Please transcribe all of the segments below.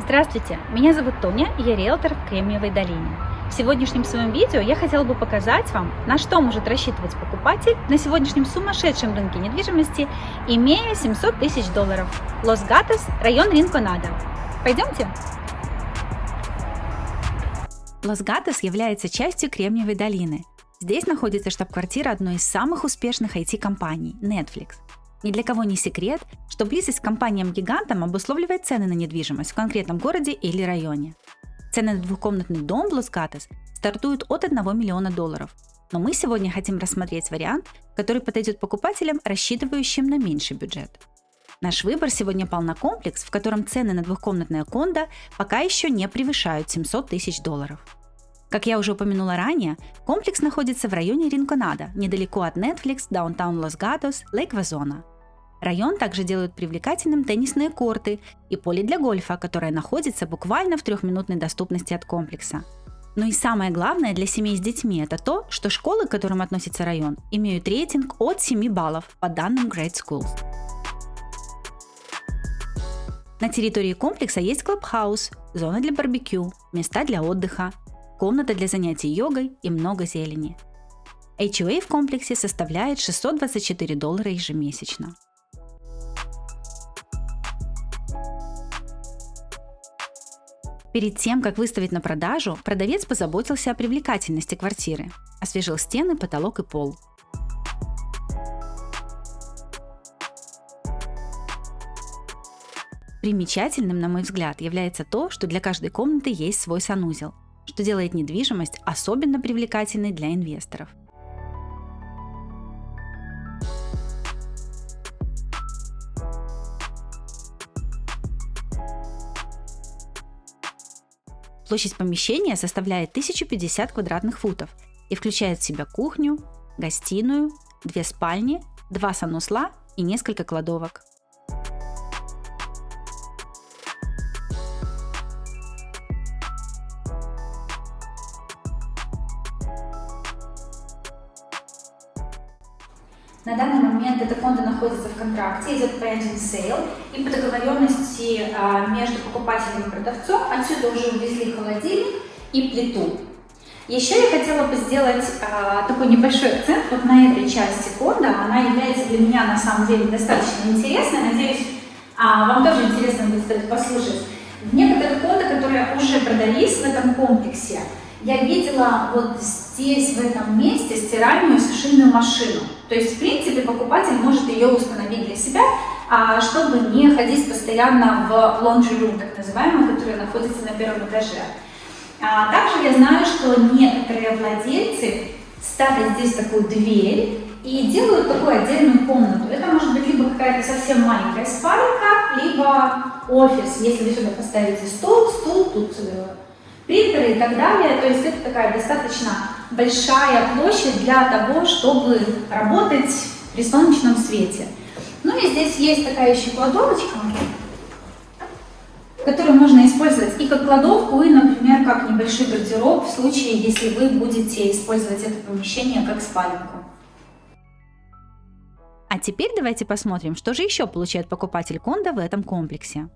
Здравствуйте, меня зовут Тоня, и я риэлтор в Кремниевой долине. В сегодняшнем своем видео я хотела бы показать вам, на что может рассчитывать покупатель на сегодняшнем сумасшедшем рынке недвижимости, имея $700 тысяч. Лос-Гатос, район Ринконадо. Пойдемте? Лос-Гатос является частью Кремниевой долины. Здесь находится штаб-квартира одной из самых успешных IT-компаний – Netflix. Ни для кого не секрет, что близость к компаниям-гигантам обусловливает цены на недвижимость в конкретном городе или районе. Цены на двухкомнатный дом в Лос-Гатос стартуют от $1 миллиона. Но мы сегодня хотим рассмотреть вариант, который подойдет покупателям, рассчитывающим на меньший бюджет. Наш выбор сегодня пал на комплекс, в котором цены на двухкомнатное кондо пока еще не превышают $700 тысяч. Как я уже упомянула ранее, комплекс находится в районе Ринконадо, недалеко от Netflix, Даунтаун Лос-Гатос, Лейк-Вазона. Район также делают привлекательным теннисные корты и поле для гольфа, которое находится буквально в 3-минутной доступности от комплекса. Но и самое главное для семей с детьми – это то, что школы, к которым относится район, имеют рейтинг от 7 баллов по данным Great Schools. На территории комплекса есть клабхаус, зона для барбекю, места для отдыха, комната для занятий йогой и много зелени. HOA в комплексе составляет $624 ежемесячно. Перед тем, как выставить на продажу, продавец позаботился о привлекательности квартиры, освежил стены, потолок и пол. Примечательным, на мой взгляд, является то, что для каждой комнаты есть свой санузел, что делает недвижимость особенно привлекательной для инвесторов. Площадь помещения составляет 1050 квадратных футов и включает в себя кухню, гостиную, 2 спальни, 2 санузла и несколько кладовок. На данный момент это кондо находится в контракте, идет pending sale, и по договоренности между покупателем и продавцом отсюда уже увезли холодильник и плиту. Еще я хотела бы сделать такой небольшой акцент вот на этой части кондо. Она является для меня на самом деле достаточно интересной. Надеюсь, вам тоже интересно будет это послушать. В некоторых кондо, которые уже продались в этом комплексе, я видела вот здесь, в этом месте, стиральную и сушильную машину. То есть, в принципе, покупатель может ее установить для себя, чтобы не ходить постоянно в laundry room, так называемый, который находится на 1-м этаже. Также я знаю, что некоторые владельцы ставят здесь такую дверь и делают такую отдельную комнату. Это может быть либо какая-то совсем маленькая спаленка, либо офис. Если вы сюда поставите стул, тут принтеры и так далее. То есть это такая достаточно большая площадь для того, чтобы работать при солнечном свете. Ну и здесь есть такая еще кладовочка, которую можно использовать и как кладовку, и, например, как небольшой гардероб в случае, если вы будете использовать это помещение как спаленку. А теперь давайте посмотрим, что же еще получает покупатель кондо в этом комплексе.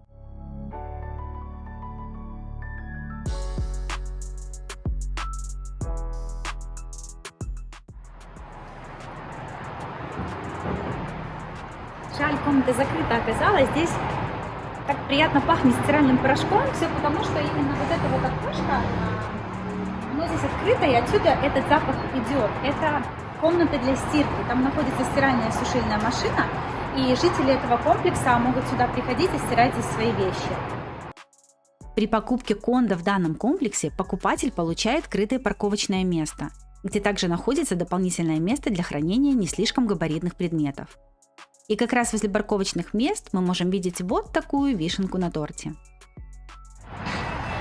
Жаль, комната закрыта оказалась. Здесь так приятно пахнет стиральным порошком. Все потому, что именно вот это вот окошко, оно здесь открыто, и отсюда этот запах идет. Это комната для стирки. Там находится стиральная и сушильная машина, и жители этого комплекса могут сюда приходить и стирать здесь свои вещи. При покупке кондо в данном комплексе покупатель получает крытое парковочное место, где также находится дополнительное место для хранения не слишком габаритных предметов. И как раз возле парковочных мест мы можем видеть вот такую вишенку на торте.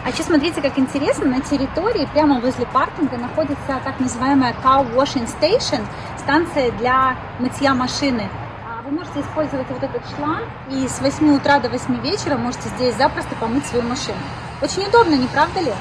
А еще смотрите, как интересно, на территории прямо возле паркинга находится так называемая car washing station, станция для мытья машины. Вы можете использовать вот этот шланг и с 8 утра до 8 вечера можете здесь запросто помыть свою машину. Очень удобно, не правда ли?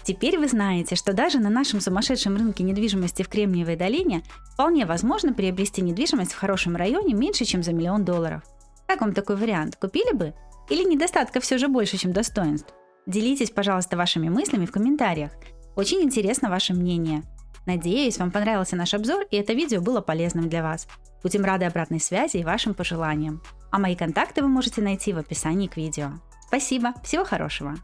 Теперь вы знаете, что даже на нашем сумасшедшем рынке недвижимости в Кремниевой долине вполне возможно приобрести недвижимость в хорошем районе меньше, чем за $1 миллион. Как вам такой вариант? Купили бы? Или недостатка все же больше, чем достоинств? Делитесь, пожалуйста, вашими мыслями в комментариях. Очень интересно ваше мнение. Надеюсь, вам понравился наш обзор и это видео было полезным для вас. Будем рады обратной связи и вашим пожеланиям. А мои контакты вы можете найти в описании к видео. Спасибо, всего хорошего!